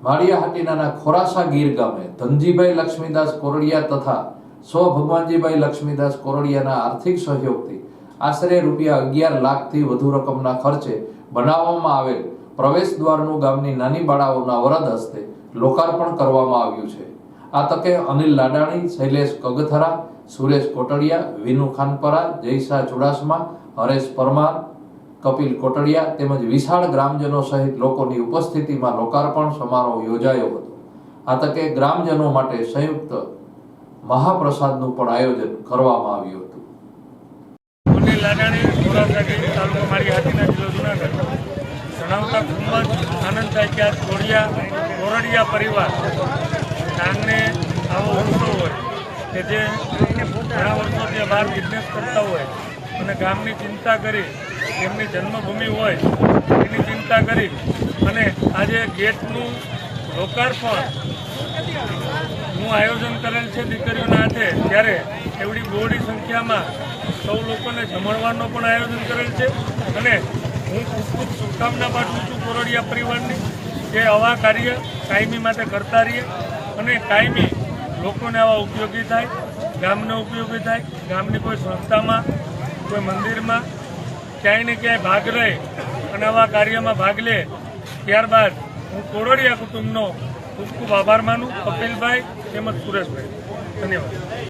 માળિયાહાટીના ખોરાસા ગીર ગામે ધનજીભાઈ લક્ષ્મીદાસ કોરડિયા તથા સ્વ ભગવાનજીભાઈ લક્ષ્મીદાસ કોરડિયાના આર્થિક સહયોગથી આશરે ₹11 લાખથી વધુ રકમના ખર્ચે બનાવવામાં આવેલ પ્રવેશ દ્વારનું ગામની નાની બાળાઓના વરદ હસ્તે લોકાર્પણ કરવામાં આવ્યું છે। આ તકે અનિલ લાડાણી, શૈલેષ કગથરા, સુરેશ કોટડિયા, વિનુ ખાનપરા, જયસા ચુડાસમા, હરેશ પરમાર, કપિલ કોટડિયા તેમજ વિશાળ ગ્રામજનો સહિત લોકોની ઉપસ્થિતિમાં લોકાર્પણ સમારોહ યોજાયો હતો। આ તકે ગ્રામજનો માટે સંયુક્ત મહાપ્રસાદનું પણ આયોજન કરવામાં આવ્યું હતું। અનિલ લાડાણી, ખોરાસા ગીર તાલુકો માળિયાહાટીના જિલ્લો જુનાગઢ જણાવતા ખૂબ જ આનંદ થાય કે આ કોરડિયા પરિવાર આંગણે આવો ઉત્સવ હોય કે જે ઘણા વર્ષોથી બહાર બિઝનેસ કરતા હોય અને ગામની ચિંતા કરી, એમની જન્મભૂમિ હોય એની ચિંતા કરી અને આજે ગેટનું લોકાર્પણનું આયોજન કરેલ છે દીકરીઓના હાથે, ત્યારે એવડી બહોળી સંખ્યામાં સૌ લોકોને જમણવારનો પણ આયોજન કરેલ છે અને હું ખૂબ ખૂબ શુભકામના પાઠવું છું કોરડિયા પરિવારની કે આવા કાર્ય કાયમી માટે કરતા રહીએ અને કાયમી લોકોને આવા ઉપયોગી થાય, ગામને ઉપયોગી થાય, ગામની કોઈ સંસ્થામાં, કોઈ મંદિરમાં ક્યાંય ને ક્યાંય ભાગ લે અને આવા કાર્યમાં ભાગ લે। ત્યારબાદ હું કોરડિયા કુટુંબનો ખૂબ ખૂબ આભાર માનું, કપિલભાઈ તેમજ સુરેશભાઈ। ધન્યવાદ।